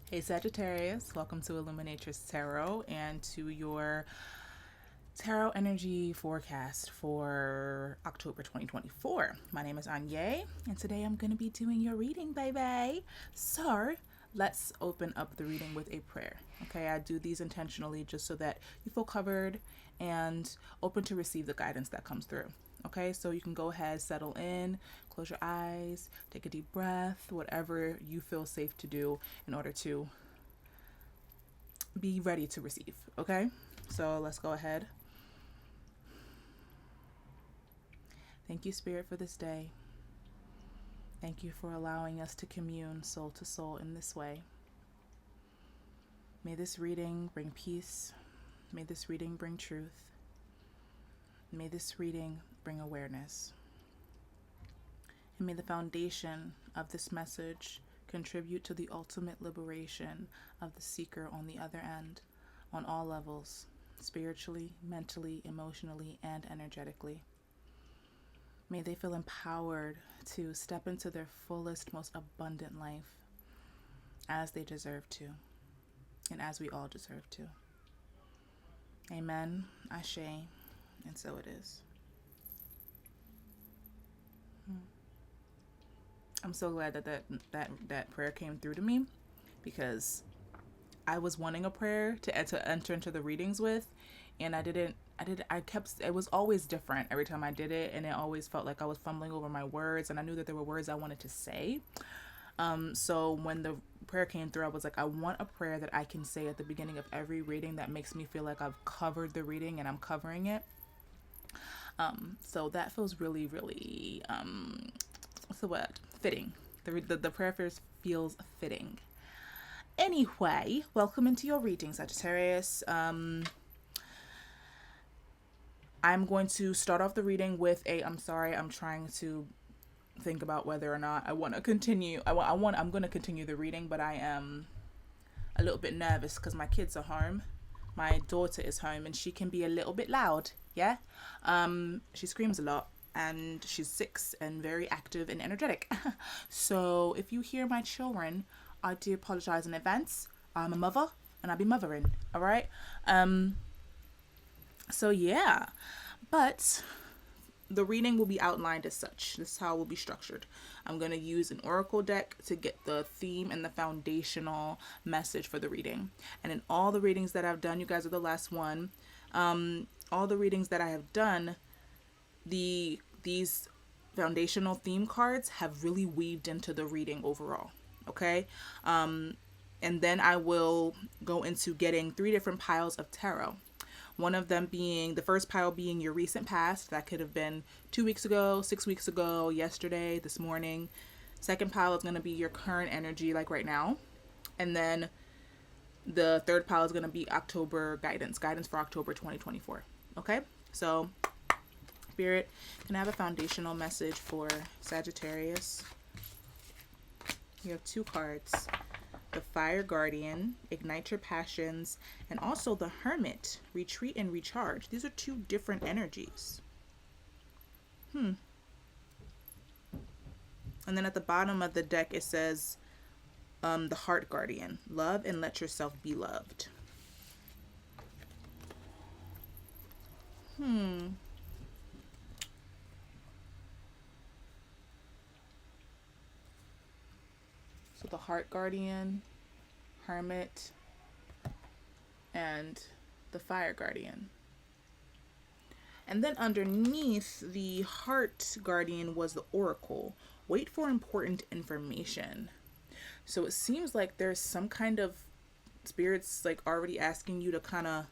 Hey Sagittarius, welcome to Illuminatress Tarot and to your tarot energy forecast for October 2024. My name is Anye and today I'm going to be doing your reading, baby. So let's open up the reading with a prayer. Okay, I do these intentionally just so that you feel covered and open to receive the guidance that comes through. Okay, so you can go ahead, settle in, close your eyes, take a deep breath, whatever you feel safe to do in order to be ready to receive. Okay, so let's go ahead. Thank you, Spirit, for this day. Thank you for allowing us to commune soul to soul in this way. May this reading bring peace. May this reading bring truth. May this reading bring awareness. And may the foundation of this message contribute to the ultimate liberation of the seeker on the other end, on all levels, spiritually, mentally, emotionally, and energetically. May they feel empowered to step into their fullest, most abundant life as they deserve to, and as we all deserve to. Amen, Ashe, and so it is. I'm so glad that prayer came through to me, because I was wanting a prayer to enter into the readings with, and it was always different every time I did it, and it always felt like I was fumbling over my words, and I knew that there were words I wanted to say. So when the prayer came through, I was like, I want a prayer that I can say at the beginning of every reading that makes me feel like I've covered the reading and I'm covering it. So that feels really, really, what's the word? Fitting. The prayer feels fitting. Anyway, welcome into your reading, Sagittarius. I'm going to start off the reading with I'm trying to think about whether or not I want to continue. I'm going to continue the reading, but I am a little bit nervous because my kids are home. My daughter is home and she can be a little bit loud. Yeah. She screams a lot and she's 6 and very active and energetic. So if you hear my children, I do apologize in advance. I'm a mother and I'll be mothering. All right. So yeah, but the reading will be outlined as such. This is how it will be structured. I'm going to use an oracle deck to get the theme and the foundational message for the reading. And in all the readings that I've done, you guys are the last one. All the readings that I have done, these foundational theme cards have really weaved into the reading overall. Okay. And then I will go into getting 3 different piles of tarot. One of them being, the first pile being your recent past. That could have been 2 weeks ago, 6 weeks ago, yesterday, this morning. Second pile is going to be your current energy, like right now. And then the third pile is going to be October guidance for October 2024. Okay? So, Spirit, can I have a foundational message for Sagittarius? You have 2 cards. The Fire Guardian, Ignite Your Passions, and also the Hermit, Retreat and Recharge. These are 2 different energies. And then at the bottom of the deck it says the Heart Guardian, Love and Let Yourself Be Loved. So the Heart Guardian, Hermit, and the Fire Guardian. And then underneath the Heart Guardian was the Oracle. Wait for important information. So it seems like there's some kind of spirits like already asking you to kind of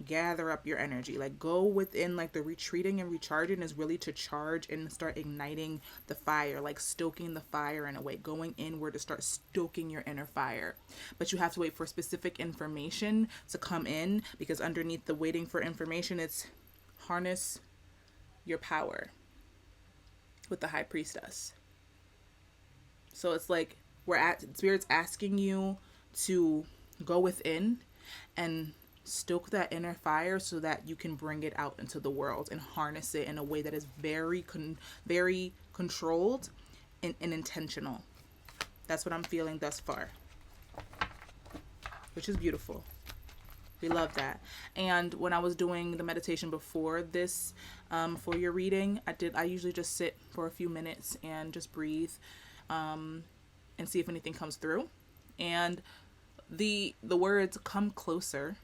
gather up your energy, like go within, like the retreating and recharging is really to charge and start igniting the fire, like stoking the fire in a way, going inward to start stoking your inner fire. But you have to wait for specific information to come in, because underneath the waiting for information, it's harness your power with the High Priestess. So it's like Spirit's asking you to go within and stoke that inner fire so that you can bring it out into the world and harness it in a way that is very controlled and intentional. That's what I'm feeling thus far. which is beautiful. We love that. And when I was doing the meditation before this, for your reading, I usually just sit for a few minutes and just breathe, and see if anything comes through. And the words "come closer"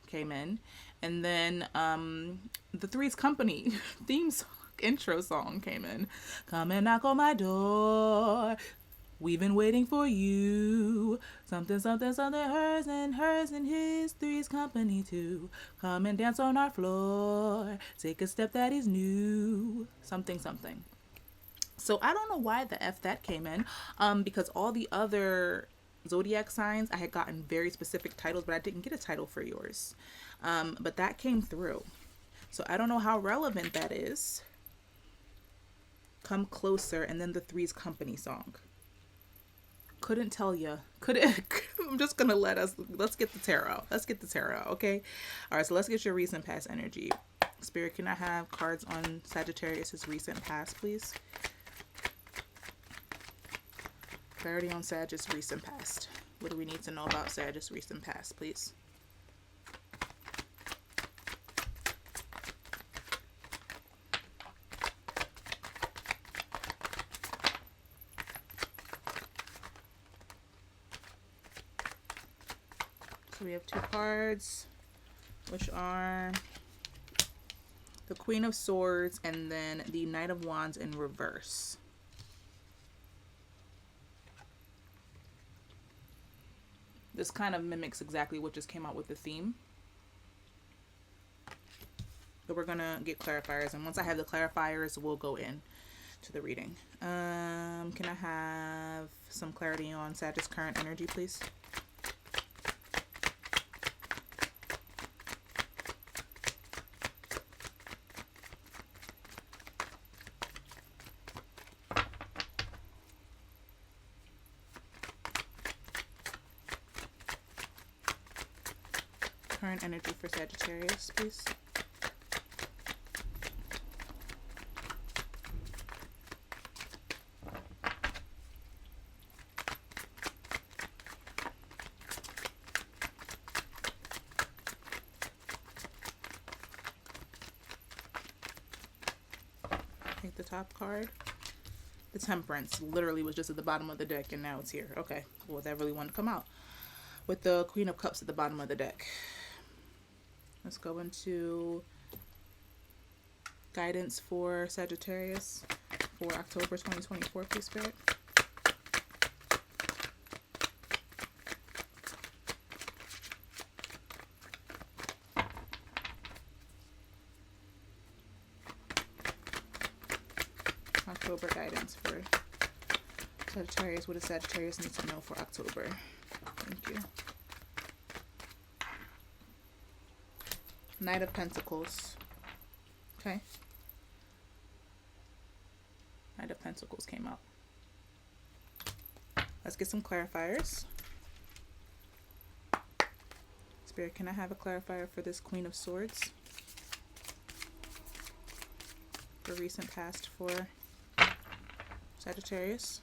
came in, and then the Three's Company theme song, intro song came in. Come and knock on my door. We've been waiting for you. Something, something, something, hers and his. Three's Company too. Come and dance on our floor. Take a step that is new. Something, something. So I don't know why the F that came in, because all the other Zodiac signs, I had gotten very specific titles, but I didn't get a title for yours. But that came through. So I don't know how relevant that is. Come closer, and then the Three's Company song. Couldn't tell you. I'm just gonna let's get the tarot. Let's get the tarot, okay? All right, so let's get your recent past energy. Spirit, can I have cards on Sagittarius's recent past, please? Clarity on Sag's recent past. What do we need to know about Sag's recent past, please? So we have two cards, which are the Queen of Swords and then the Knight of Wands in reverse. This kind of mimics exactly what just came out with the theme. But we're gonna get clarifiers, and once I have the clarifiers, we'll go in to the reading. Can I have some clarity on Sag's current energy, please? Current energy for Sagittarius, please. Take the top card. The Temperance literally was just at the bottom of the deck, and now it's here. Okay, well, that really wanted to come out. With the Queen of Cups at the bottom of the deck. Let's go into guidance for Sagittarius for October 2024, please, Spirit. October guidance for Sagittarius. What does Sagittarius need to know for October? Thank you. Knight of Pentacles. Okay. Knight of Pentacles came out. Let's get some clarifiers. Spirit, can I have a clarifier for this Queen of Swords? For recent past for Sagittarius.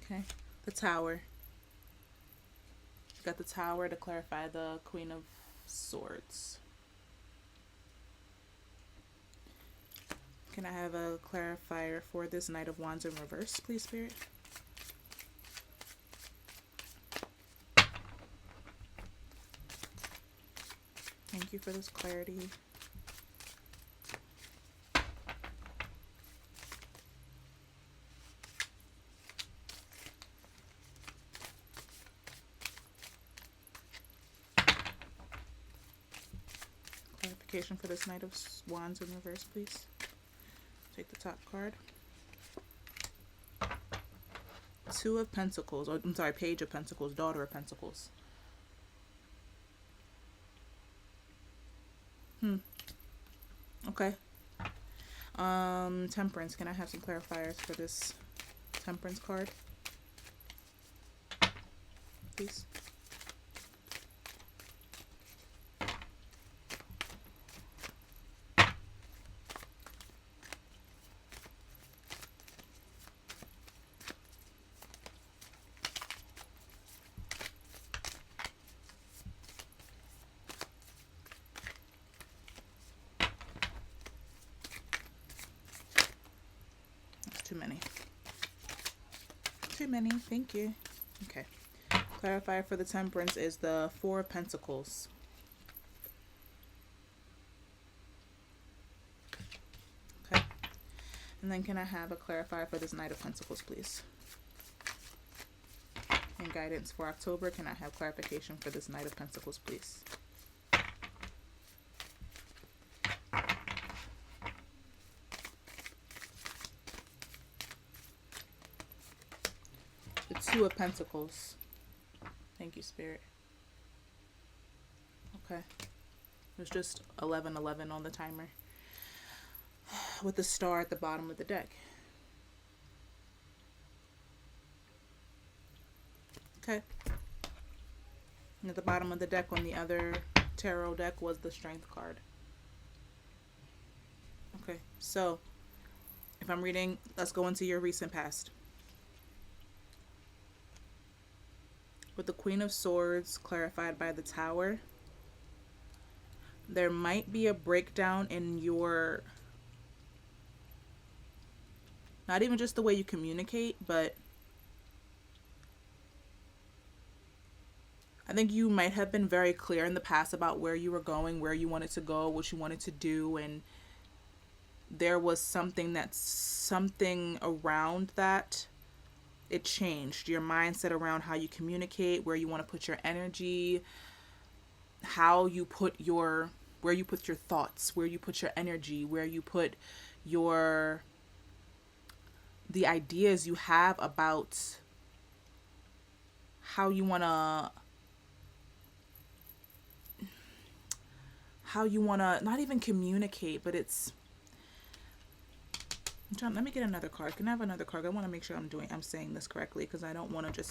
Okay, the Tower. Got the Tower to clarify the Queen of Swords. Can I have a clarifier for this Knight of Wands in reverse, please, Spirit? Thank you for this clarity. Clarification for this Knight of Wands in reverse, please. Take the top card. Two of Pentacles, or I'm sorry, Page of Pentacles, Daughter of Pentacles. Okay. Temperance. Can I have some clarifiers for this Temperance card, please? Too many. Too many. Thank you. Okay. Clarifier for the Temperance is the Four of Pentacles. Okay. And then can I have a clarifier for this Knight of Pentacles, please? And guidance for October. Can I have clarification for this Knight of Pentacles, please? Two of Pentacles. Thank you, Spirit. Okay. It was just 11:11 on the timer. With the star at the bottom of the deck. Okay. And at the bottom of the deck on the other tarot deck was the Strength card. Okay. So, if I'm reading, let's go into your recent past. With the Queen of Swords clarified by the Tower, there might be a breakdown in your, not even just the way you communicate, but I think you might have been very clear in the past about where you were going, where you wanted to go, what you wanted to do, and there was something around that. It changed your mindset around how you communicate, where you want to put your energy, where you put your thoughts, where you put your energy, where you put the ideas you have about how you want to not even communicate, but it's, let me get another card. Can I have another card? I want to make sure I'm saying this correctly, because I want to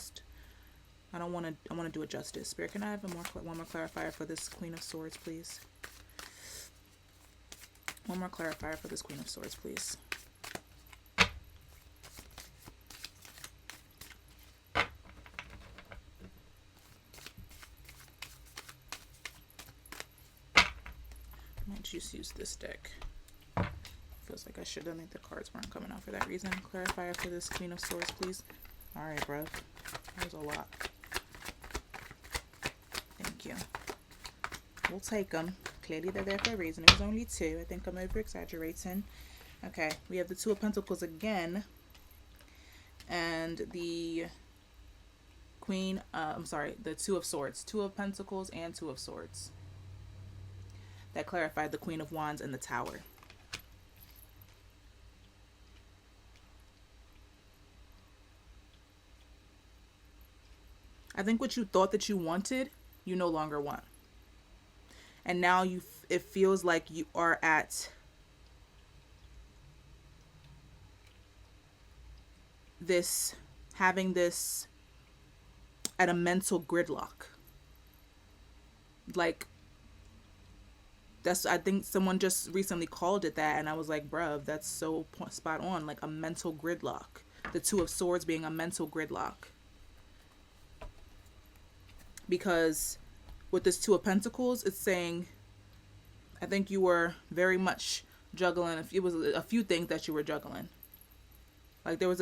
do it justice. Spirit, can I have one more clarifier for this Queen of Swords, please? One more clarifier for this Queen of Swords, please. I might just use this deck. Feels like I should have. I think the cards weren't coming out for that reason. Clarifier for this Queen of Swords, please. All right, bro. That was a lot. Thank you. We'll take them. Clearly, they're there for a reason. It was only two. I think I'm over-exaggerating. Okay, we have the Two of Pentacles again. And the the Two of Swords. Two of Pentacles and Two of Swords. That clarified the Queen of Wands and the Tower. I think what you thought that you wanted, you no longer want. And now it feels like you are at a mental gridlock. Like, I think someone just recently called it that, and I was like, bruh, that's so spot on. Like a mental gridlock. The Two of Swords being a mental gridlock. Because with this Two of Pentacles, it's saying, I think you were very much juggling. It was a few things that you were juggling. Like I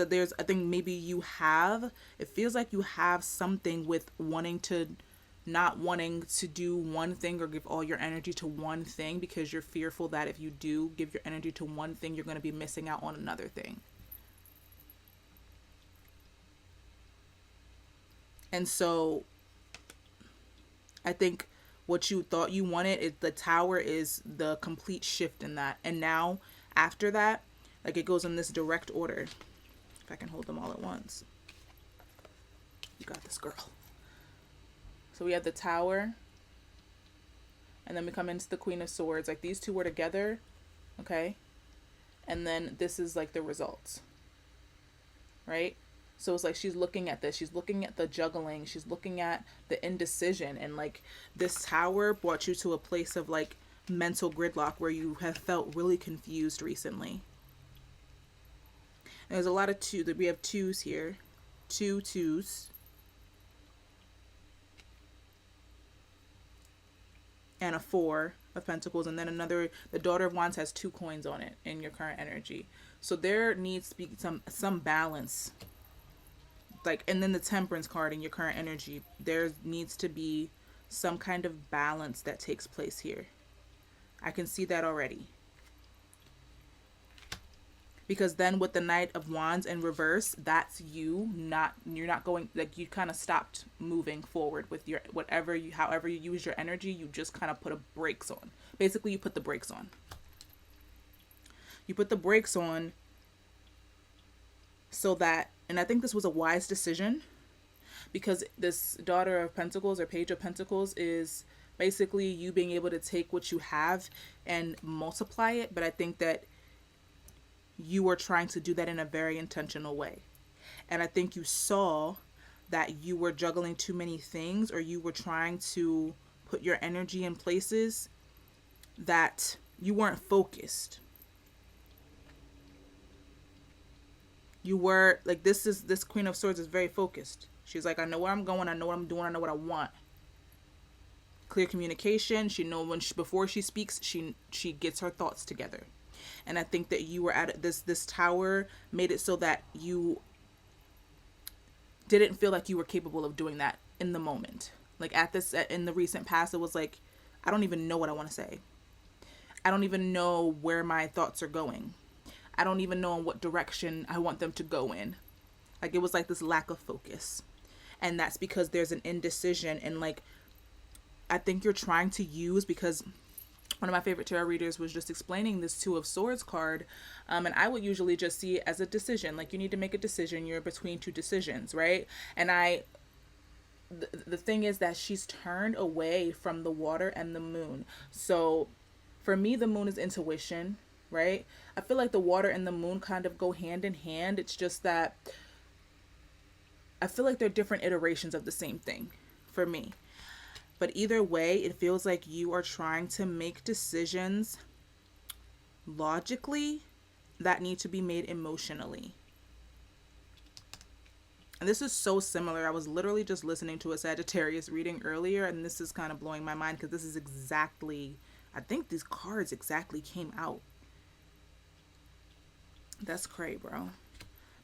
think maybe it feels like you have something with not wanting to do one thing or give all your energy to one thing, because you're fearful that if you do give your energy to one thing, you're going to be missing out on another thing. And so I think what you thought you wanted is the Tower is the complete shift in that. And now after that, like it goes in this direct order. If I can hold them all at once. You got this, girl. So we have the Tower. And then we come into the Queen of Swords. Like these two were together. Okay. And then this is like the results, right? So it's like she's looking at this, she's looking at the juggling, she's looking at the indecision, and like this tower brought you to a place of like mental gridlock where you have felt really confused recently. And there's a lot of two that we have twos here, two twos, and a four of pentacles, and then another, the daughter of wands has 2 coins on it in your current energy. So there needs to be some balance, like, and then the temperance card in your current energy, there needs to be some kind of balance that takes place here. I can see that already. Because then with the Knight of Wands in reverse, that's you're not going, like, you kind of stopped moving forward with your however you use your energy, you just kind of put a brakes on. Basically, you put the brakes on. You put the brakes on so that, and I think this was a wise decision, because this Daughter of Pentacles or Page of Pentacles is basically you being able to take what you have and multiply it, but I think that you were trying to do that in a very intentional way. And I think you saw that you were juggling too many things, or you were trying to put your energy in places that you weren't focused. You were like, this Queen of Swords is very focused. She's like, I know where I'm going, I know what I'm doing, I know what I want. Clear communication. She know when before she speaks, she gets her thoughts together. And I think that you were at this tower made it so that you didn't feel like you were capable of doing that in the moment. Like in the recent past, it was like, I don't even know what I want to say. I don't even know where my thoughts are going. I don't even know in what direction I want them to go in. Like, it was like this lack of focus. And that's because there's an indecision. And like, I think you're trying to use, because one of my favorite tarot readers was just explaining this Two of Swords card. And I would usually just see it as a decision. Like, you need to make a decision. You're between 2 decisions, right? And the thing is that she's turned away from the water and the moon. So for me, the moon is intuition, right? I feel like the water and the moon kind of go hand in hand. It's just that I feel like they're different iterations of the same thing for me. But either way, it feels like you are trying to make decisions logically that need to be made emotionally. And this is so similar. I was literally just listening to a Sagittarius reading earlier, and this is kind of blowing my mind, because this is exactly, I think these cards exactly came out. That's crazy, bro.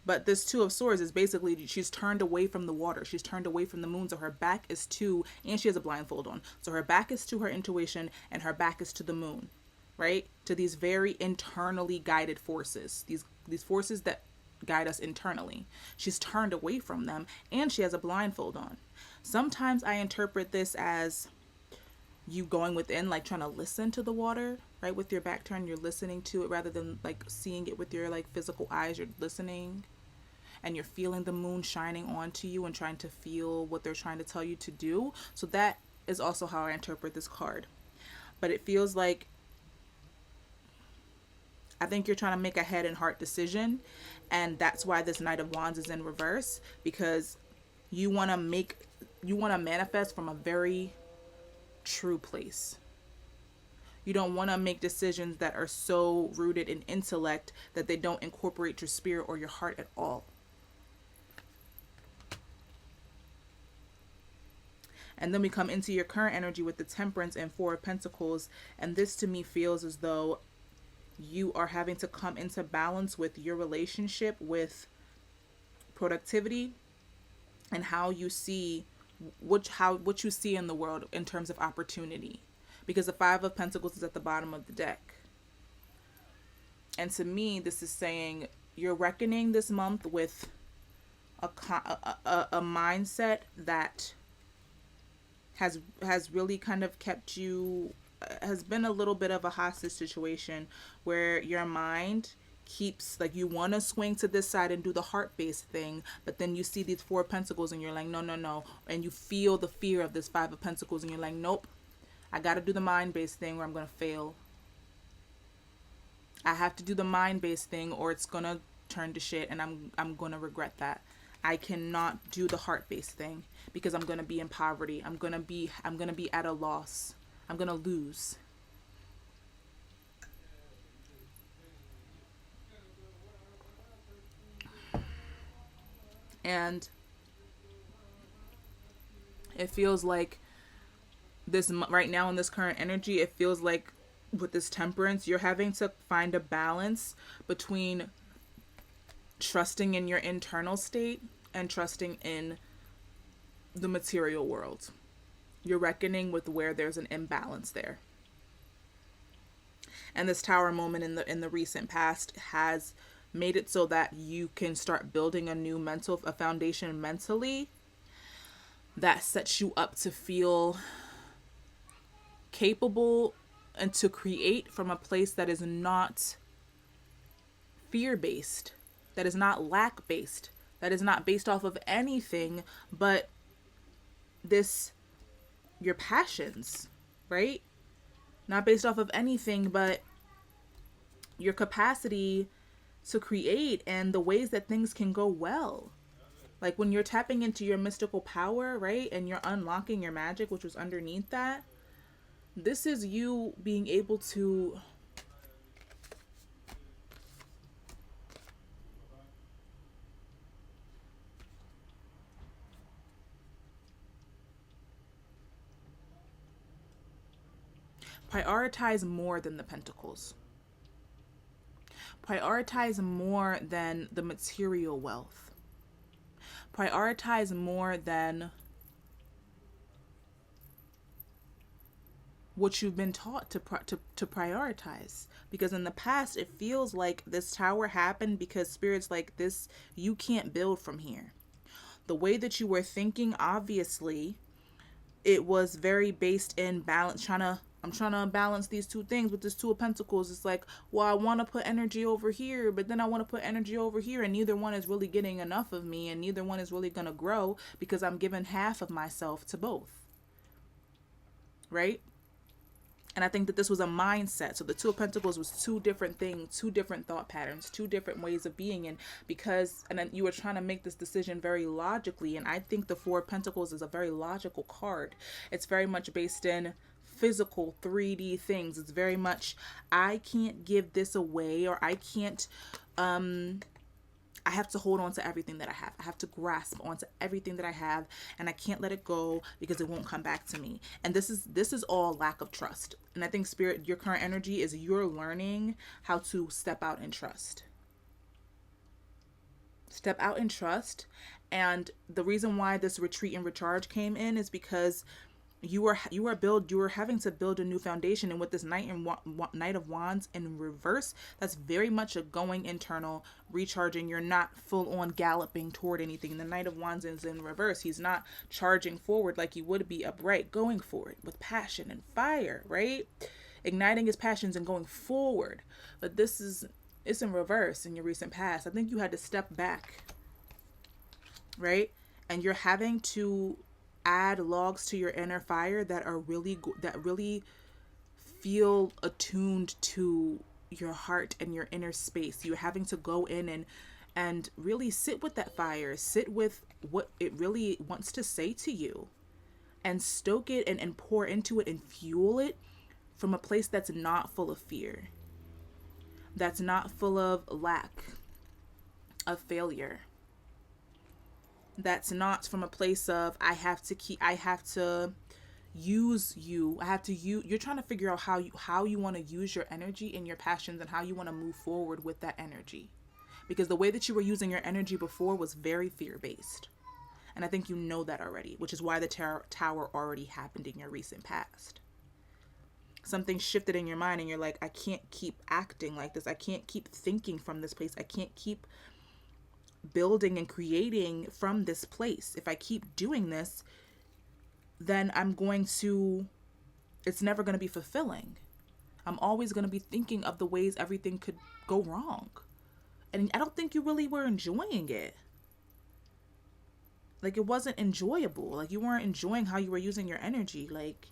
But this Two of Swords is basically, she's turned away from the water. She's turned away from the moon. So her back is to, and she has a blindfold on. So her back is to her intuition, and her back is to the moon, right? To these very internally guided forces. These forces that guide us internally. She's turned away from them, and she has a blindfold on. Sometimes I interpret this as you going within, like trying to listen to the water, right? With your back turned, you're listening to it rather than like seeing it with your like physical eyes. You're listening. And you're feeling the moon shining onto you and trying to feel what they're trying to tell you to do. So that is also how I interpret this card. But it feels like, I think you're trying to make a head and heart decision. And that's why this Knight of Wands is in reverse. Because you want to manifest from a very true place. You don't want to make decisions that are so rooted in intellect that they don't incorporate your spirit or your heart at all. And then we come into your current energy with the Temperance and Four of Pentacles. And this to me feels as though you are having to come into balance with your relationship with productivity and how you see what you see in the world in terms of opportunity. Because the Five of Pentacles is at the bottom of the deck. And to me, this is saying you're reckoning this month with a mindset that has really kind of kept you, has been a little bit of a hostage situation where your mind keeps, like, you want to swing to this side and do the heart-based thing, but then you see these Four of Pentacles and you're like, no. And you feel the fear of this Five of Pentacles and you're like, nope, I got to do the mind-based thing or I'm going to fail. I have to do the mind-based thing or it's going to turn to shit and I'm going to regret that. I cannot do the heart-based thing because I'm going to be in poverty. I'm going to be at a loss. I'm going to lose. And it feels like this right now in this current energy, it feels like with this temperance, you're having to find a balance between trusting in your internal state and trusting in the material world. You're reckoning with where there's an imbalance there. And this tower moment in the recent past has made it so that you can start building a foundation mentally that sets you up to feel capable and to create from a place that is not fear-based, that is not lack-based, that is not based off of anything but your passions, right? Not based off of anything but your capacity to create and the ways that things can go well. Like when you're tapping into your mystical power, right? And you're unlocking your magic, which was underneath that. This is you being able to prioritize more than the pentacles. Prioritize more than the material wealth. Prioritize more than what you've been taught to prioritize. Because in the past, it feels like this tower happened because Spirit's like, this, you can't build from here. The way that you were thinking, obviously, it was very based in balance, I'm trying to balance these two things with this Two of Pentacles. It's like, well, I want to put energy over here, but then I want to put energy over here, and neither one is really getting enough of me, and neither one is really going to grow because I'm giving half of myself to both. Right? And I think that this was a mindset. So the Two of Pentacles was two different things, two different thought patterns, two different ways of being. And then you were trying to make this decision very logically. And I think the Four of Pentacles is a very logical card. It's very much based in physical 3D things. It's very much, I can't give this away, or I can't, I have to hold on to everything that I have. I have to grasp onto everything that I have, and I can't let it go because it won't come back to me. And this is all lack of trust. And I think Spirit, your current energy is you're learning how to step out and trust. Step out and trust. And the reason why this retreat and recharge came in is because you were having to build a new foundation. And with this Knight of Wands in reverse, that's very much a going internal, recharging. You're not full on galloping toward anything. The Knight of Wands is in reverse. He's not charging forward like you would be upright, going forward with passion and fire, right? Igniting his passions and going forward. But it's in reverse in your recent past. I think you had to step back, right? And you're having to add logs to your inner fire that really feel attuned to your heart and your inner space. You're having to go in and really sit with that fire, sit with what it really wants to say to you, and stoke it and pour into it and fuel it from a place that's not full of fear, that's not full of lack, of failure, that's not from a place of you're trying to figure out how you want to use your energy and your passions and how you want to move forward with that energy. Because the way that you were using your energy before was very fear-based. And I think you know that already, which is why the tower already happened in your recent past. Something shifted in your mind and you're like, I can't keep acting like this. I can't keep thinking from this place. I can't keep building and creating from this place. If I keep doing this, then it's never going to be fulfilling. I'm always going to be thinking of the ways everything could go wrong. And I don't think you really were enjoying it. Like, it wasn't enjoyable. Like, you weren't enjoying how you were using your energy. Like,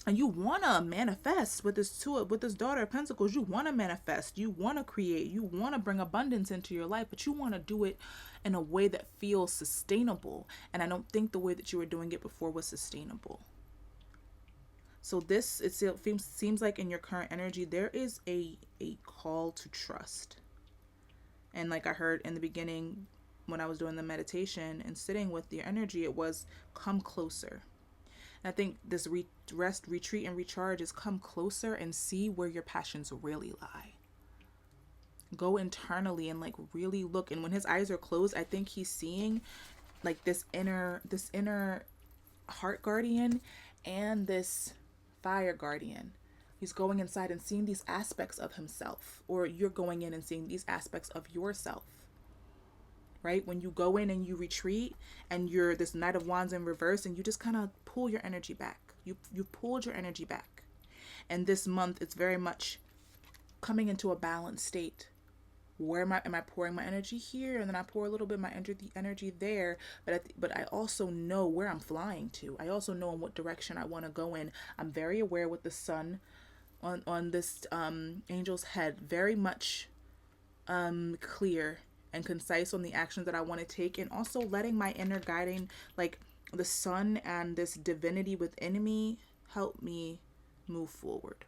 And you want to manifest with this daughter of pentacles. You want to manifest, you want to create, you want to bring abundance into your life, but you want to do it in a way that feels sustainable. And I don't think the way that you were doing it before was sustainable. So this, it seems like in your current energy there is a call to trust. And like I heard in the beginning when I was doing the meditation and sitting with your energy, it was come closer. And I think this rest, retreat, and recharge is come closer and see where your passions really lie. Go internally and like really look. And when his eyes are closed, I think he's seeing like this inner heart guardian and this fire guardian. He's going inside and seeing these aspects of himself, or you're going in and seeing these aspects of yourself. Right? When you go in and you retreat and you're this Knight of Wands in reverse and you just kind of pull your energy back. You pulled your energy back. And this month it's very much coming into a balanced state. Where am I pouring my energy here, and then I pour a little bit of my energy there, but I also know where I'm flying to. I also know in what direction I want to go in. I'm very aware with the sun on this angel's head, very much clear and concise on the actions that I want to take, and also letting my inner guiding, like the sun and this divinity within me, help me move forward.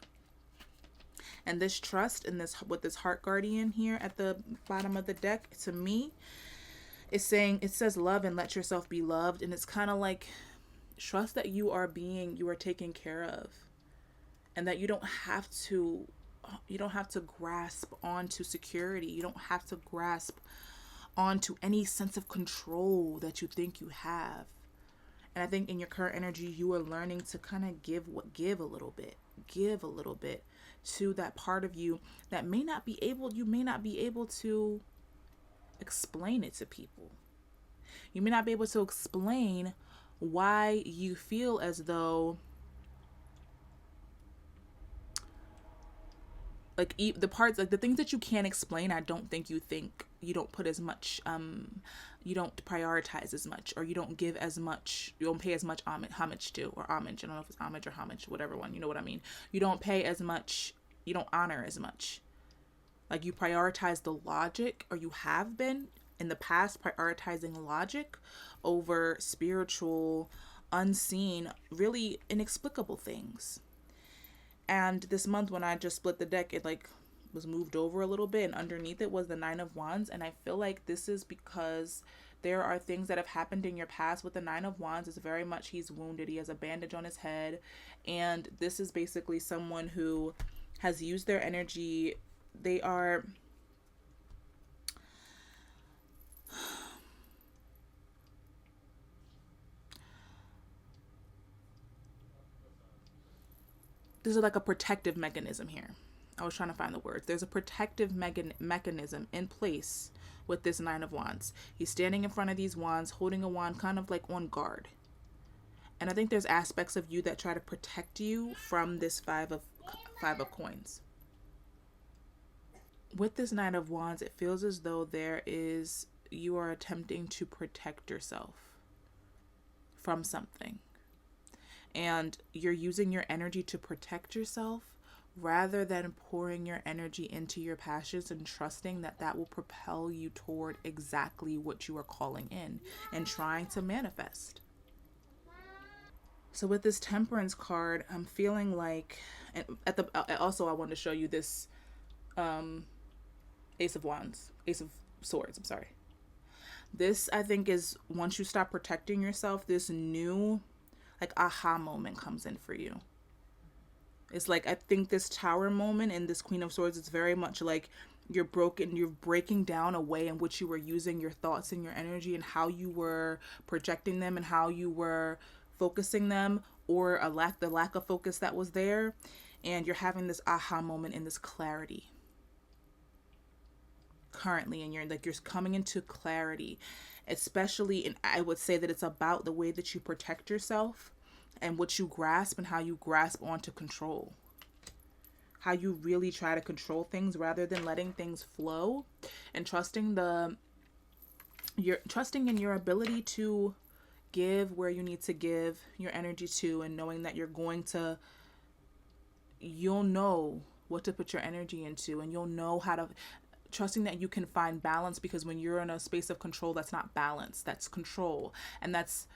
And this trust in this, with this heart guardian here at the bottom of the deck, to me, is saying, it says love and let yourself be loved. And it's kind of like, trust that you are taken care of, and that you don't have to grasp onto security. You don't have to grasp onto any sense of control that you think you have. And I think in your current energy, you are learning to kind of give a little bit to that part of you that you may not be able to explain it to people. You may not be able to explain why you feel as though, like, the parts, like the things that you can't explain, I don't think you don't put as much, you don't prioritize as much, or you don't give as much, you don't pay as much homage to, or homage, I don't know if it's homage or homage, whatever one, you know what I mean. You don't pay as much, you don't honor as much. Like, you prioritize the logic, or you have been in the past prioritizing logic over spiritual, unseen, really inexplicable things. And this month when I just split the deck, it like was moved over a little bit, and underneath it was the Nine of Wands. And I feel like this is because there are things that have happened in your past. With the Nine of Wands, it's very much he's wounded. He has a bandage on his head. And this is basically someone who has used their energy. They are... There's like a protective mechanism here. I was trying to find the words. There's a protective mechanism in place with this Nine of Wands. He's standing in front of these wands, holding a wand, kind of like on guard. And I think there's aspects of you that try to protect you from this five of coins. With this Nine of Wands, it feels as though you are attempting to protect yourself from something. And you're using your energy to protect yourself rather than pouring your energy into your passions and trusting that will propel you toward exactly what you are calling in and trying to manifest. So with this Temperance card, I'm feeling like, also I wanted to show you this Ace of Swords, I'm sorry. This, I think, is once you stop protecting yourself, this new like aha moment comes in for you. It's like, I think this Tower moment and this Queen of Swords, it's very much like you're breaking down a way in which you were using your thoughts and your energy, and how you were projecting them, and how you were focusing them, or the lack of focus that was there. And you're having this aha moment and this clarity currently, and you're coming into clarity, especially, and I would say that it's about the way that you protect yourself and what you grasp, and how you grasp onto control, how you really try to control things rather than letting things flow, and trusting in your ability to give where you need to give your energy to, and knowing that you're going to you'll know what to put your energy into, and you'll know how to, trusting that you can find balance, because when you're in a space of control, that's not balance, that's control, and that's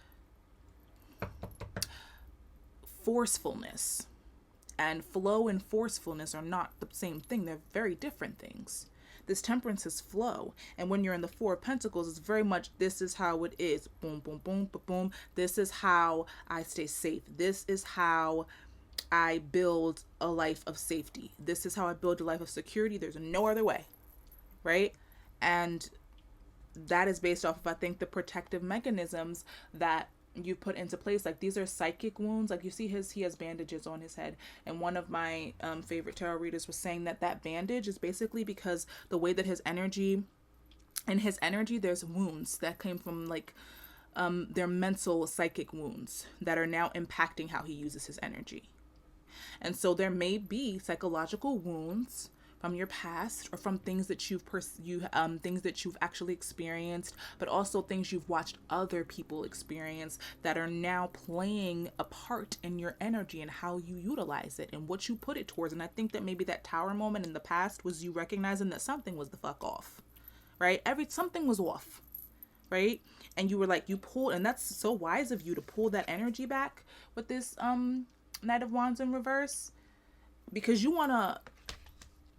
forcefulness. And flow and forcefulness are not the same thing. They're very different things. This temperance is flow. And when you're in the Four of Pentacles, it's very much, this is how it is. Boom, boom, boom, boom, boom. This is how I stay safe. This is how I build a life of safety. This is how I build a life of security. There's no other way. Right? And that is based off of, I think, the protective mechanisms that you put into place. Like, these are psychic wounds. Like, you see he has bandages on his head, and one of my favorite tarot readers was saying that bandage is basically because the way that his energy, there's wounds that came from, like, their mental psychic wounds that are now impacting how he uses his energy. And so there may be psychological wounds from your past, or from things that things that you've actually experienced, but also things you've watched other people experience that are now playing a part in your energy and how you utilize it and what you put it towards. And I think that maybe that tower moment in the past was you recognizing that something was the fuck off, right? Something was off, right? And you were like, you pulled, and that's so wise of you to pull that energy back with this Knight of Wands in reverse, because you want to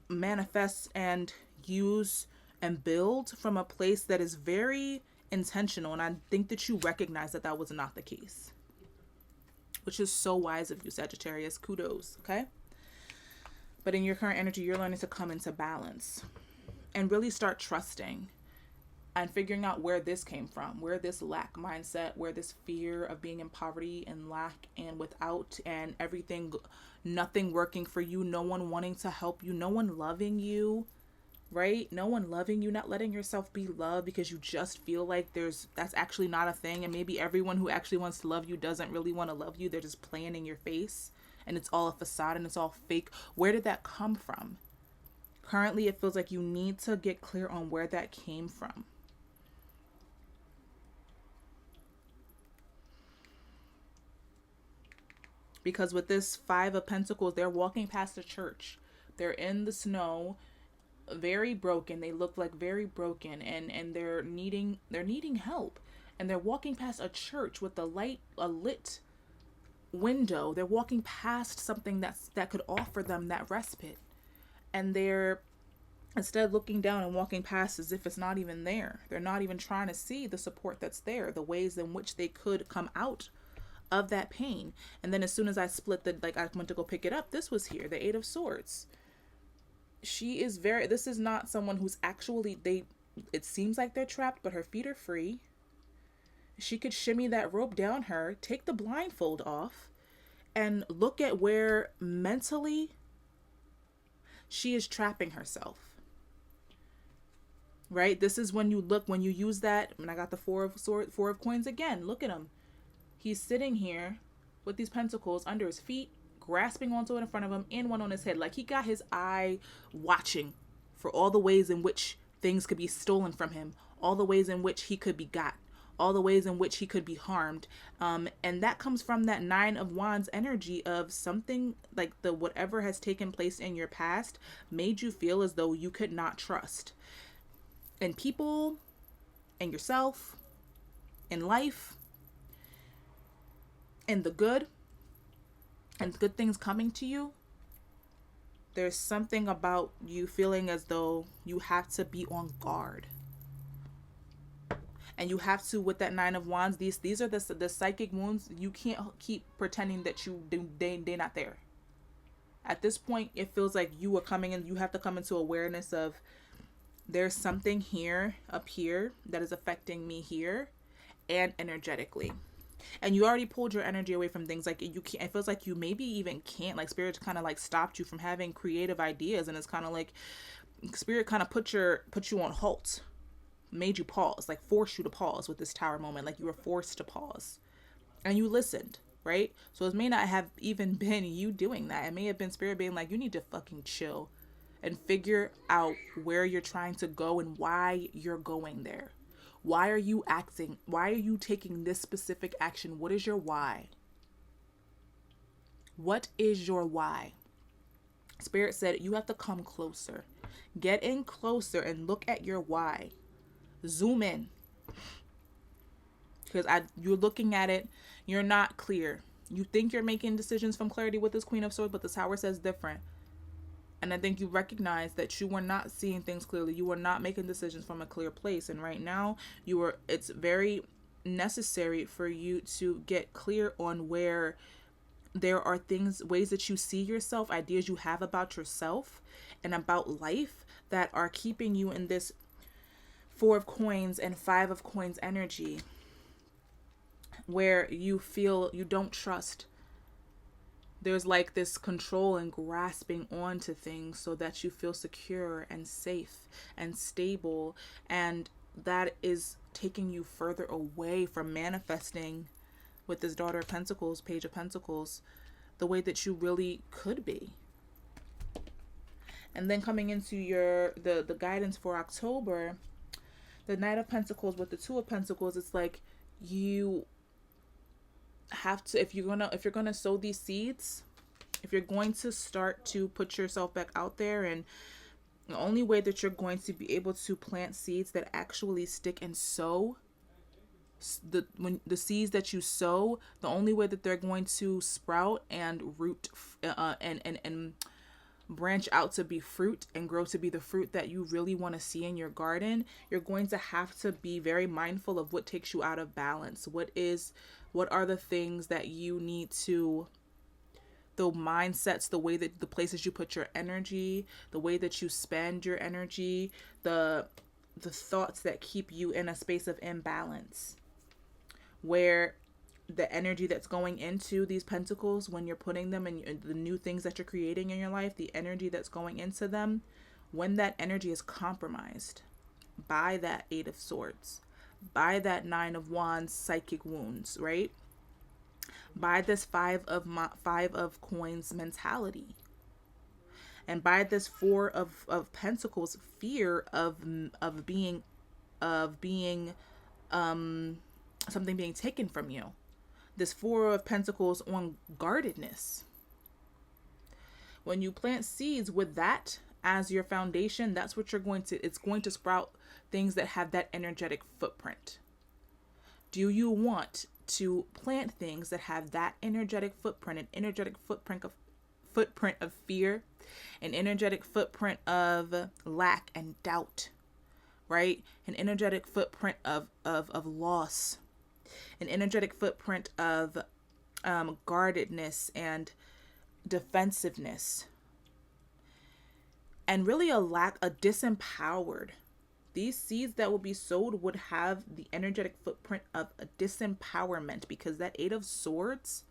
manifest and use and build from a place that is very intentional. And I think that you recognize that was not the case, which is so wise of you, Sagittarius. Kudos. Okay. But in your current energy, you're learning to come into balance and really start trusting and figuring out where this came from, where this lack mindset, where this fear of being in poverty and lack and without, and everything, nothing working for you, no one wanting to help you, no one loving you, right? No one loving you, not letting yourself be loved because you just feel like that's actually not a thing. And maybe everyone who actually wants to love you doesn't really want to love you. They're just playing in your face, and it's all a facade and it's all fake. Where did that come from? Currently, it feels like you need to get clear on where that came from. Because with this Five of Pentacles, they're walking past a church. They're in the snow, very broken. They look like very broken, and they're needing help. And they're walking past a church with a lit window. They're walking past something that could offer them that respite. And they're, instead of looking down and walking past as if it's not even there, they're not even trying to see the support that's there, the ways in which they could come out of that pain. And then as soon as I I went to go pick it up, this was here, the Eight of Swords. This is not someone who's actually, it seems like they're trapped, but her feet are free. She could shimmy that rope down her, take the blindfold off, and look at where mentally she is trapping herself. Right? This is when you use that, and I got the Four of Coins again. Look at him. He's sitting here with these pentacles under his feet, grasping onto it in front of him, and one on his head. Like, he got his eye watching for all the ways in which things could be stolen from him, all the ways in which he could be got, all the ways in which he could be harmed. And that comes from that Nine of Wands energy of something like whatever has taken place in your past made you feel as though you could not trust in people, in yourself, in life, in the good, and good things coming to you. There's something about you feeling as though you have to be on guard. And you have to, with that Nine of Wands, these are the psychic wounds. You can't keep pretending that they're not there. At this point, it feels like you are coming in, you have to come into awareness of, there's something up here that is affecting me here and energetically. And you already pulled your energy away from things. Like, you can't, it feels like you maybe even can't, like, Spirit kind of like stopped you from having creative ideas. And it's kind of like Spirit kind of put you on halt, made you pause, like forced you to pause with this Tower moment. Like, you were forced to pause and you listened, right? So it may not have even been you doing that. It may have been Spirit being like, you need to fucking chill and figure out where you're trying to go and why you're going there. Why are you acting? Why are you taking this specific action? What is your why? What is your why? Spirit said you have to come closer. Get in closer and look at your why. Zoom in. Because you're looking at it, you're not clear. You think you're making decisions from clarity with this Queen of Swords, but the Tower says different. And I think you recognize that you were not seeing things clearly. You were not making decisions from a clear place. And right now, it's very necessary for you to get clear on where there are ways that you see yourself, ideas you have about yourself and about life that are keeping you in this Four of Coins and Five of Coins energy, where you feel you don't trust. There's like this control and grasping onto things so that you feel secure and safe and stable. And that is taking you further away from manifesting with this Daughter of Pentacles, Page of Pentacles, the way that you really could be. And then coming into the guidance for October, the Knight of Pentacles with the Two of Pentacles, it's like you have to, if you're gonna sow these seeds, if you're going to start to put yourself back out there, and the only way that you're going to be able to plant seeds that actually stick and sow, when the seeds that you sow, the only way that they're going to sprout and root and branch out to be fruit and grow to be the fruit that you really want to see in your garden, you're going to have to be very mindful of what takes you out of balance. What are the things that you need to, the mindsets, the way that the places you put your energy, the way that you spend your energy, the thoughts that keep you in a space of imbalance, where the energy that's going into these pentacles, when you're putting them in the new things that you're creating in your life, the energy that's going into them, when that energy is compromised by that Eight of Swords, by that Nine of Wands psychic wounds, right? By this Five of Coins mentality, and by this Four of Pentacles fear of being something being taken from you. This Four of Pentacles on guardedness. When you plant seeds with that as your foundation, that's what it's going to sprout things that have that energetic footprint. Do you want to plant things that have that energetic footprint, an energetic footprint of fear, an energetic footprint of lack and doubt, right? An energetic footprint of loss, an energetic footprint of guardedness and defensiveness, and really a disempowered. These seeds that will be sowed would have the energetic footprint of a disempowerment, because that Eight of Swords,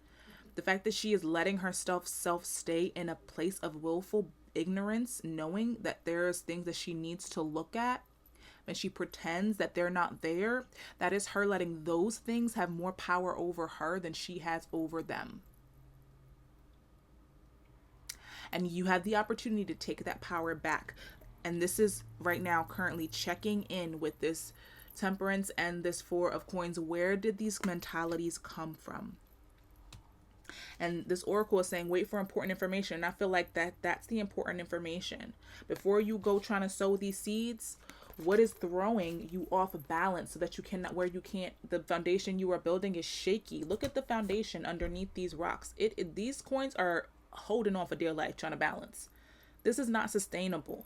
the fact that she is letting herself stay in a place of willful ignorance, knowing that there's things that she needs to look at, and she pretends that they're not there, that is her letting those things have more power over her than she has over them. And you have the opportunity to take that power back. And this is right now currently checking in with this Temperance and this Four of Coins. Where did these mentalities come from? And this oracle is saying, wait for important information. And I feel like that's the important information. Before you go trying to sow these seeds, what is throwing you off balance so that you cannot, the foundation you are building is shaky. Look at the foundation underneath these rocks. These coins are holding on for dear life, trying to balance. This is not sustainable.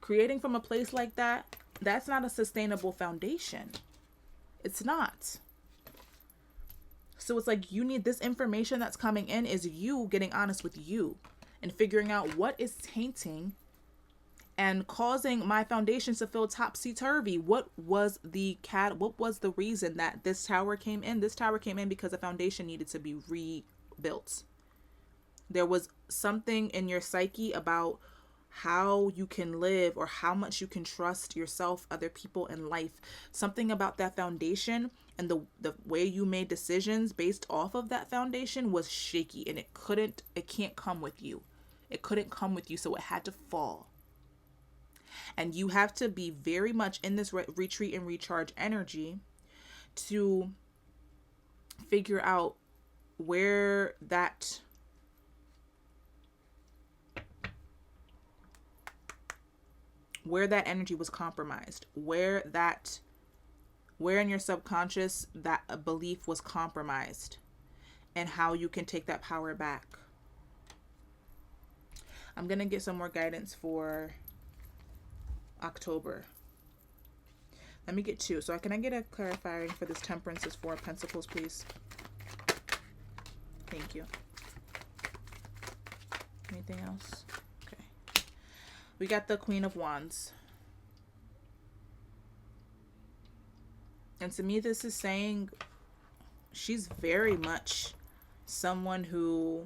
Creating from a place like that, that's not a sustainable foundation. It's not. So it's like you need this information that's coming in is you getting honest with you and figuring out what is tainting and causing my foundations to feel topsy-turvy. What was the reason that this tower came in? This tower came in because the foundation needed to be rebuilt. There was something in your psyche about how you can live or how much you can trust yourself, other people, in life. Something about that foundation and the way you made decisions based off of that foundation was shaky, and it can't come with you. It couldn't come with you, so it had to fall. And you have to be very much in this retreat and recharge energy to figure out where that where that energy was compromised, where in your subconscious that belief was compromised, and how you can take that power back. I'm going to get some more guidance for October. Let me get two. So can I get a clarifying for this Temperance's Four of Pentacles, please? Thank you. Anything else? Okay. We got the Queen of Wands. And to me, this is saying she's very much someone who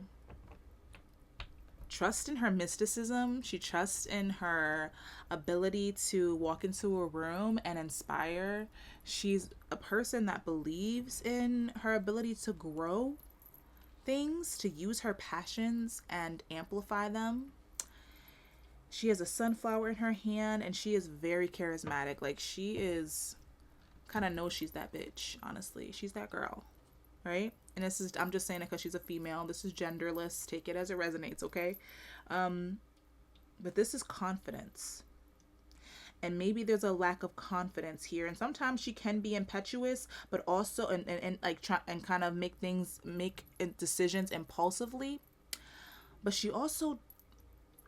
trusts in her mysticism. She trusts in her ability to walk into a room and inspire. She's a person that believes in her ability to grow things, to use her passions and amplify them. She has a sunflower in her hand, and she is very charismatic. Like, she is, kind of knows she's that bitch, honestly. She's that girl, right? And this is, I'm just saying it because she's a female. This is genderless. Take it as it resonates, okay? But this is confidence. And maybe there's a lack of confidence here. And sometimes she can be impetuous, but also, and like try and kind of make decisions impulsively. But she also,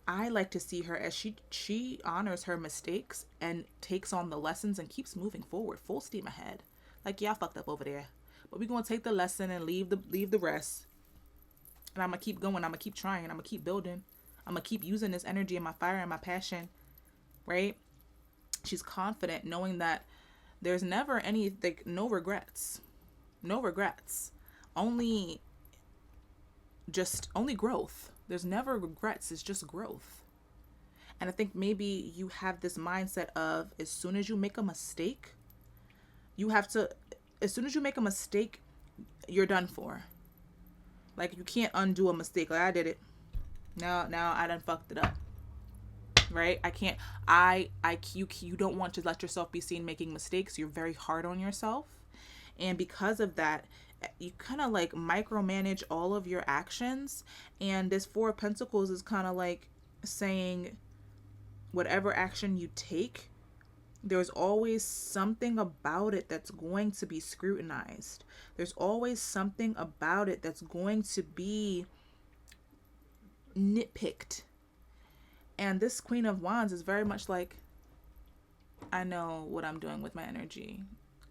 I like to see her as she honors her mistakes and takes on the lessons and keeps moving forward, full steam ahead. Like, yeah, I fucked up over there, but we're going to take the lesson and leave the rest. And I'm going to keep going. I'm going to keep trying. I'm going to keep building. I'm going to keep using this energy and my fire and my passion, right? She's confident knowing that there's never no regrets, only growth. There's never regrets. It's just growth. And I think maybe you have this mindset of, as soon as you make a mistake, you're done for. Like, you can't undo a mistake. Like, I did it. Now I done fucked it up. Right? You don't want to let yourself be seen making mistakes. You're very hard on yourself. And because of that, you kind of like micromanage all of your actions. And this Four of Pentacles is kind of like saying, whatever action you take, there's always something about it that's going to be scrutinized. There's always something about it that's going to be nitpicked. And this Queen of Wands is very much like, I know what I'm doing with my energy.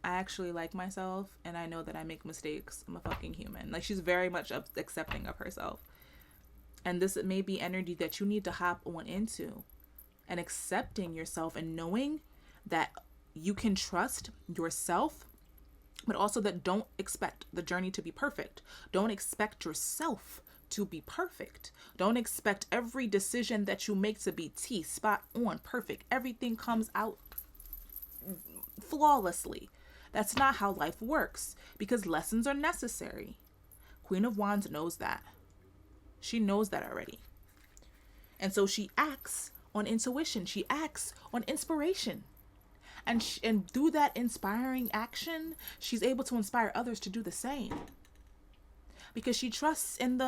I actually like myself, and I know that I make mistakes. I'm a fucking human. Like, she's very much accepting of herself. And this may be energy that you need to hop on into, and accepting yourself and knowing that you can trust yourself, but also that don't expect the journey to be perfect. Don't expect yourself to be perfect. Don't expect every decision that you make to be spot on, perfect. Everything comes out flawlessly. That's not how life works, because lessons are necessary. Queen of Wands knows that. She knows that already. And so she acts on intuition. She acts on inspiration. And through that inspiring action, she's able to inspire others to do the same. Because she trusts in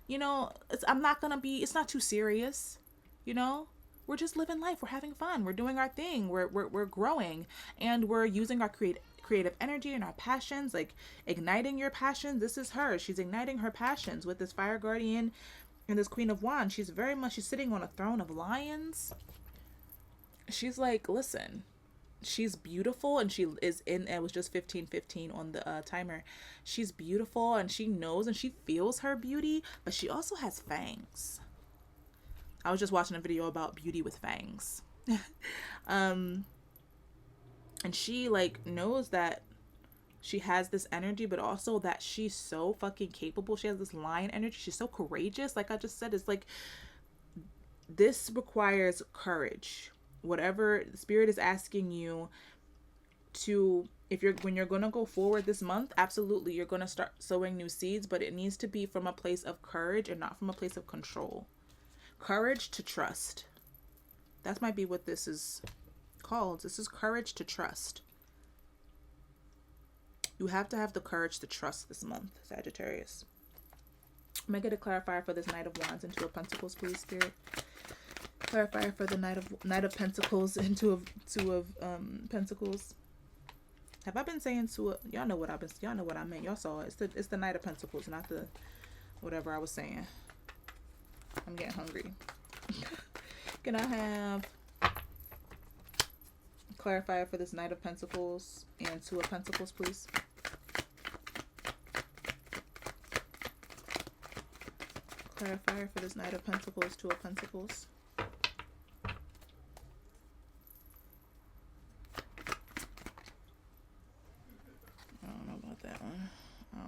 it's not too serious, we're just living life. We're having fun. We're doing our thing. We're growing, and we're using our creative energy and our passions, like igniting your passions. This is her. She's igniting her passions with this Fire Guardian and this Queen of Wands. She's sitting on a throne of lions. She's like, listen, she's beautiful, and she is it was just 15:15 on the timer. She's beautiful, and she knows and she feels her beauty, but she also has fangs. I was just watching a video about beauty with fangs. And she knows that she has this energy, but also that she's so fucking capable. She has this lion energy. She's so courageous. Like I just said, it's like, this requires courage. Whatever Spirit is asking you to, when you're going to go forward this month, absolutely, you're going to start sowing new seeds, but it needs to be from a place of courage and not from a place of control. Courage to trust. That might be what this is called. This is courage to trust. You have to have the courage to trust this month, Sagittarius. I'm going to get a clarifier for this Knight of Wands and Two of Pentacles, please, Spirit. Clarifier for the Knight of Pentacles and Two of Pentacles. Have I been saying two of, y'all know what y'all know what I meant. Y'all saw it. It's the Knight of Pentacles, not the whatever I was saying. I'm getting hungry. Can I have clarifier for this Knight of Pentacles and Two of Pentacles, please? Clarifier for this Knight of Pentacles, Two of Pentacles. I don't know about that one. I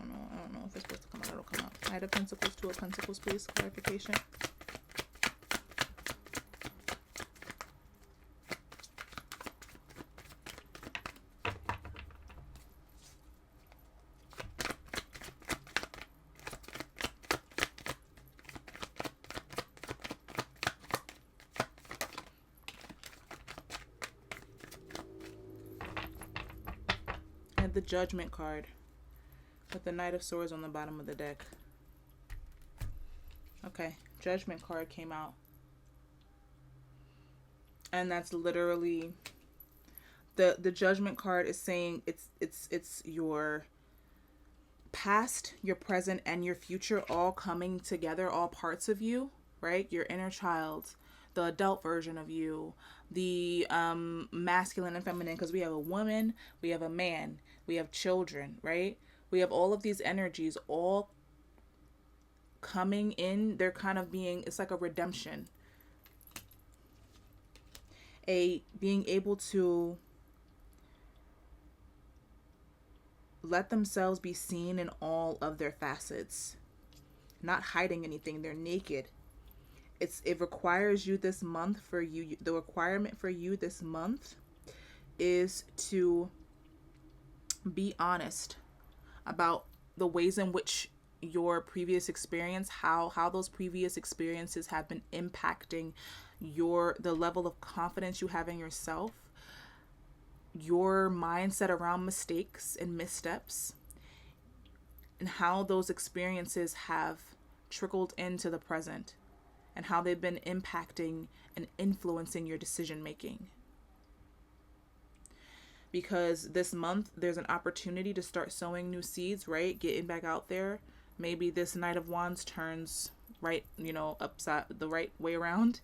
don't know if it's supposed to come out. It'll come out. Knight of Pentacles, Two of Pentacles, please. Clarification. The Judgment card with the Knight of Swords on the bottom of the deck. Okay, Judgment card came out, and that's literally the Judgment card is saying it's your past, your present, and your future all coming together, all parts of you, right? Your inner child, the adult version of you, the masculine and feminine, because we have a woman, we have a man, we have children, right? We have all of these energies all coming in. They're kind of being, it's like a redemption. Being able to let themselves be seen in all of their facets. Not hiding anything. They're naked. It requires you this month for you. The requirement for you this month is to be honest about the ways in which your previous experience, how those previous experiences have been impacting the level of confidence you have in yourself, your mindset around mistakes and missteps, and how those experiences have trickled into the present, and how they've been impacting and influencing your decision making. Because this month there's an opportunity to start sowing new seeds, right? Getting back out there. Maybe this Knight of Wands turns right, upside the right way around,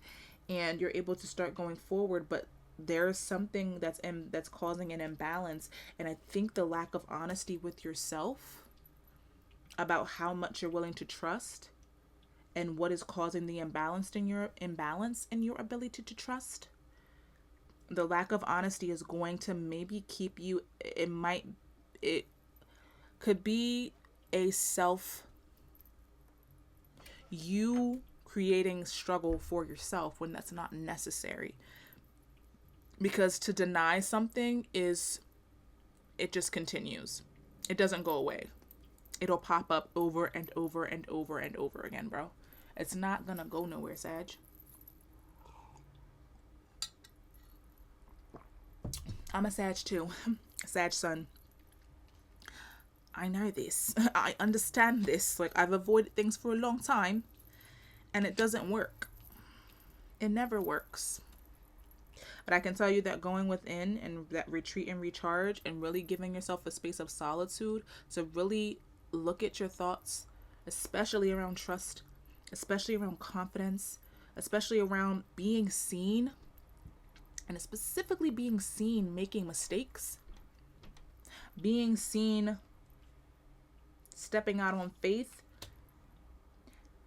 and you're able to start going forward. But there's something that's causing an imbalance, and I think the lack of honesty with yourself about how much you're willing to trust and what is causing the imbalance in your ability to trust. The lack of honesty is going to maybe keep you, it could be you creating struggle for yourself when that's not necessary. Because to deny something it just continues. It doesn't go away. It'll pop up over and over and over and over again, bro. It's not gonna go nowhere, Sag. I'm a Sag too. Sag sun. I know this. I understand this. Like, I've avoided things for a long time, and it doesn't work. It never works. But I can tell you that going within and that retreat and recharge and really giving yourself a space of solitude to really look at your thoughts, especially around trust, especially around confidence, especially around being seen, and specifically being seen making mistakes, being seen stepping out on faith,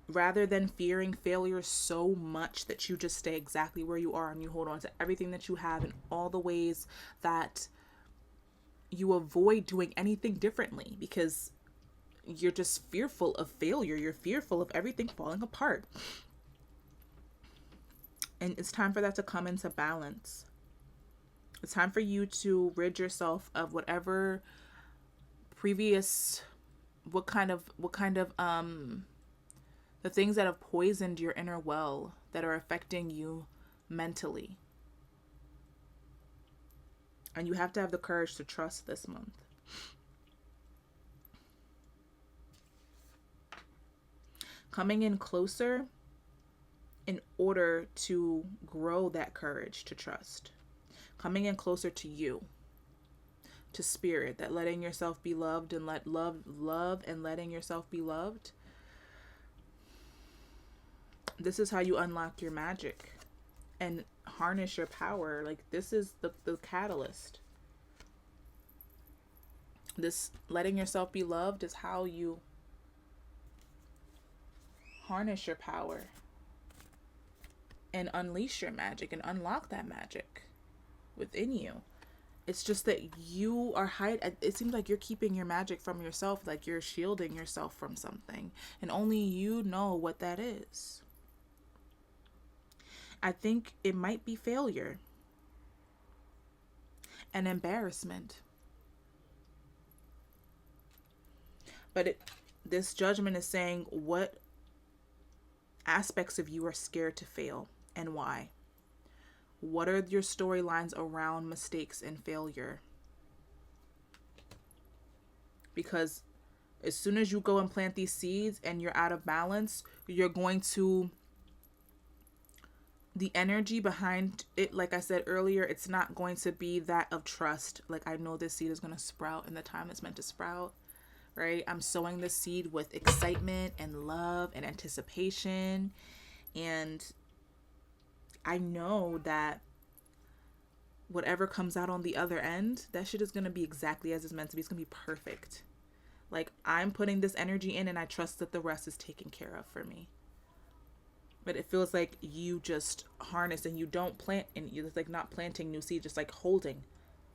rather than fearing failure so much that you just stay exactly where you are and you hold on to everything that you have in all the ways that you avoid doing anything differently because you're just fearful of failure. You're fearful of everything falling apart. And it's time for that to come into balance. It's time for you to rid yourself of whatever previous, what kind of the things that have poisoned your inner well that are affecting you mentally. And you have to have the courage to trust this month. Coming in closer in order to grow that courage to trust. Coming in closer to you, to spirit, that letting yourself be loved and love and letting yourself be loved. This is how you unlock your magic and harness your power. Like, this is the catalyst. This letting yourself be loved is how you harness your power and unleash your magic and unlock that magic within you. It's just that you are it seems like you're keeping your magic from yourself, like you're shielding yourself from something, and only you know what that is. I think it might be failure and embarrassment. But this judgment is saying what aspects of you are scared to fail and why. What are your storylines around mistakes and failure? Because as soon as you go and plant these seeds and you're out of balance, you're going to, the energy behind it, like I said earlier, it's not going to be that of trust. Like, I know this seed is going to sprout in the time it's meant to sprout, right? I'm sowing the seed with excitement and love and anticipation. And I know that whatever comes out on the other end, that shit is going to be exactly as it's meant to be. It's going to be perfect. Like, I'm putting this energy in and I trust that the rest is taken care of for me. But it feels like you just harness and you don't plant, and it's like not planting new seeds, just like holding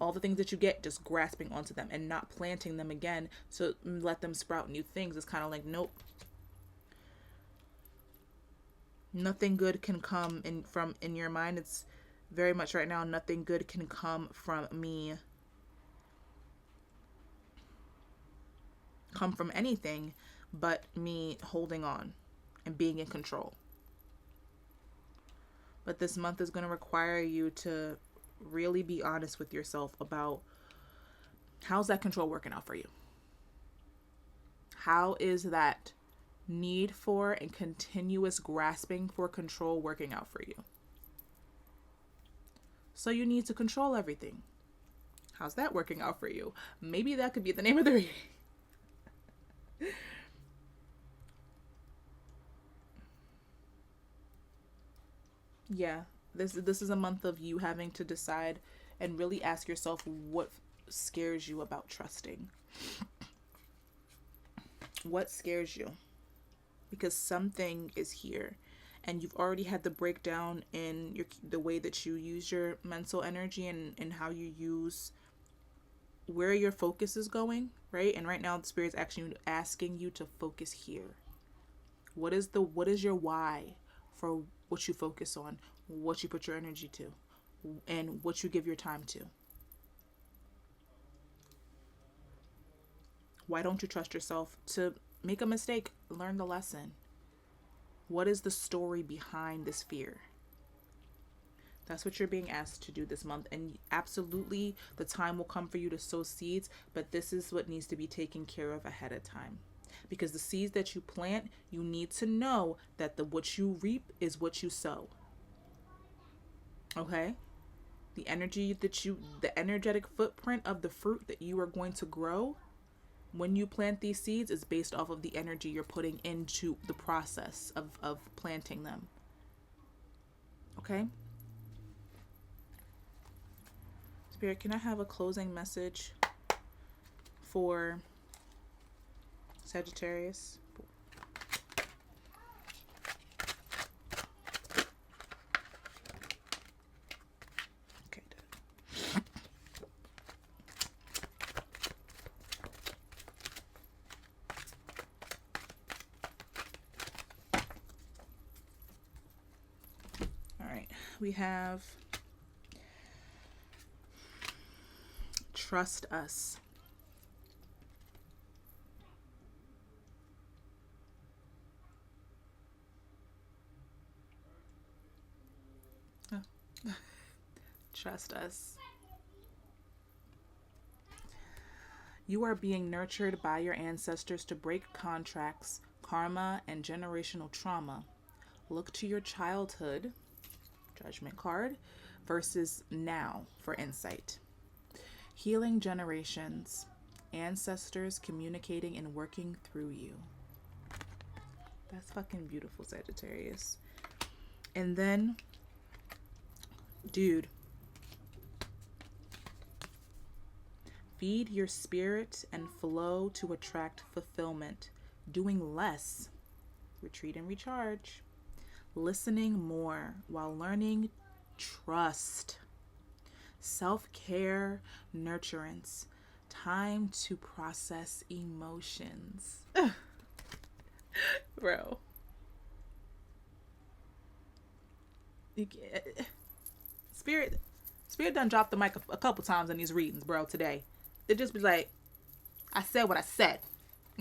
all the things that you get, just grasping onto them and not planting them again to let them sprout new things. It's kind of like, nope. Nothing good can come in your mind. It's very much right now, nothing good can come from me. Come from anything but me holding on and being in control. But this month is going to require you to really be honest with yourself about how's that control working out for you? How is that need for and continuous grasping for control working out for you? So you need to control everything. How's that working out for you? Maybe that could be the name of the reading. Yeah, this is a month of you having to decide and really ask yourself what scares you about trusting. What scares you? Because something is here, and you've already had the breakdown in the way that you use your mental energy and how you use where your focus is going, right? And right now the Spirit's actually asking you to focus here. What is your why for what you focus on, what you put your energy to, and what you give your time to? Why don't you trust yourself to make a mistake, learn the lesson? What is the story behind this fear? That's what you're being asked to do this month. And absolutely, the time will come for you to sow seeds, but this is what needs to be taken care of ahead of time. Because the seeds that you plant, you need to know that what you reap is what you sow. Okay? The energetic footprint of the fruit that you are going to grow when you plant these seeds is based off of the energy you're putting into the process of planting them. Okay? Spirit, can I have a closing message for Sagittarius? Okay. All right. We have trust us. Trust us. You are being nurtured by your ancestors to break contracts, karma, and generational trauma. Look to your childhood, Judgment card, versus now for insight. Healing generations, ancestors communicating and working through you. That's fucking beautiful, Sagittarius. And then, dude, feed your spirit and flow to attract fulfillment. Doing less, retreat and recharge. Listening more while learning trust. Self-care, nurturance. Time to process emotions. Bro. Spirit done dropped the mic a couple times in these readings, bro, today. It just be like, I said what I said.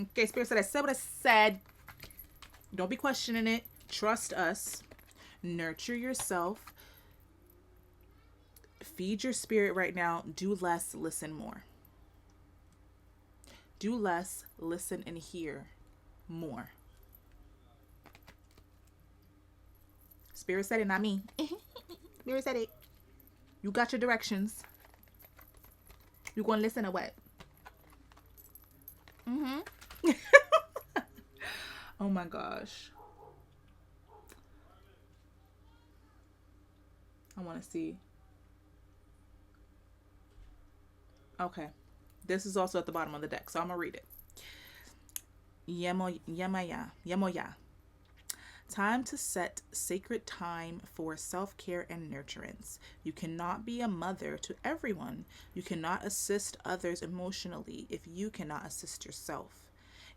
Okay, Spirit said I said what I said. Don't be questioning it. Trust us. Nurture yourself. Feed your spirit right now. Do less, listen more. Do less, listen and hear more. Spirit said it, not me. Spirit said it. You got your directions. You gonna listen or what? Oh my gosh. I want to see. Okay. This is also at the bottom of the deck, so I'm going to read it. Yemoya. Time to set sacred time for self-care and nurturance. You cannot be a mother to everyone. You cannot assist others emotionally if you cannot assist yourself.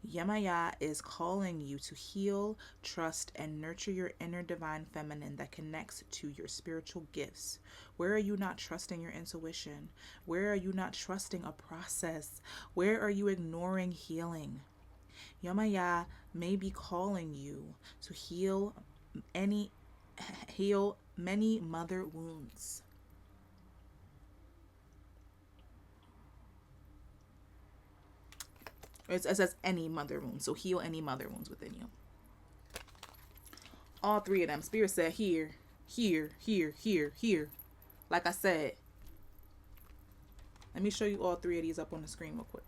Yemaya is calling you to heal, trust, and nurture your inner divine feminine that connects to your spiritual gifts. Where are you not trusting your intuition? Where are you not trusting a process? Where are you ignoring healing? Yemaya may be calling you to heal many mother wounds. It says any mother wounds, so heal any mother wounds within you. All three of them. Spirit said here, here, here, here, here. Like I said, let me show you all three of these up on the screen real quick.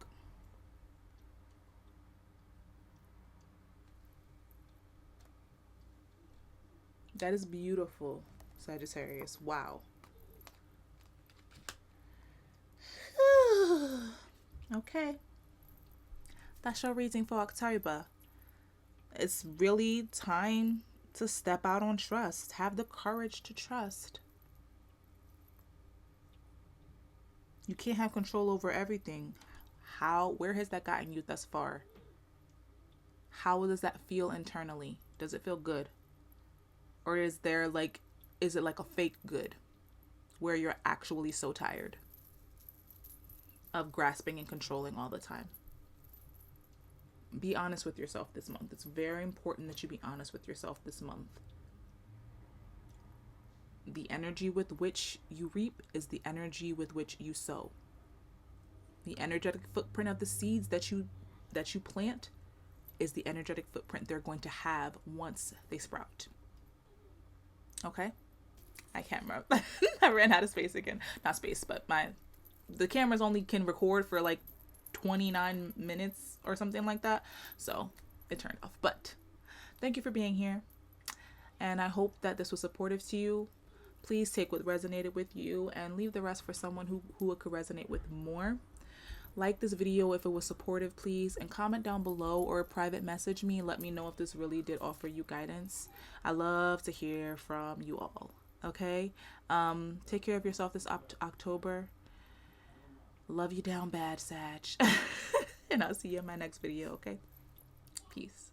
That is beautiful, Sagittarius. Wow. Okay. That's your reading for October. It's really time to step out on trust. Have the courage to trust. You can't have control over everything. Where has that gotten you thus far? How does that feel internally? Does it feel good? Or is it like a fake good where you're actually so tired of grasping and controlling all the time? Be honest with yourself this month. It's very important that you be honest with yourself this month. The energy with which you reap is the energy with which you sow. The energetic footprint of the seeds that you plant is the energetic footprint they're going to have once they sprout. Okay? I can't remember. I ran out of space again. Not space, but the cameras only can record for like 29 minutes or something like that, so it turned off. But thank you for being here, and I hope that this was supportive to you. Please take what resonated with you and leave the rest for someone who it could resonate with more. Like this video if it was supportive, please, and comment down below or private message me and let me know if this really did offer you guidance. I love to hear from you all. Okay, take care of yourself this October. Love you down bad, Sag. And I'll see you in my next video, okay? Peace.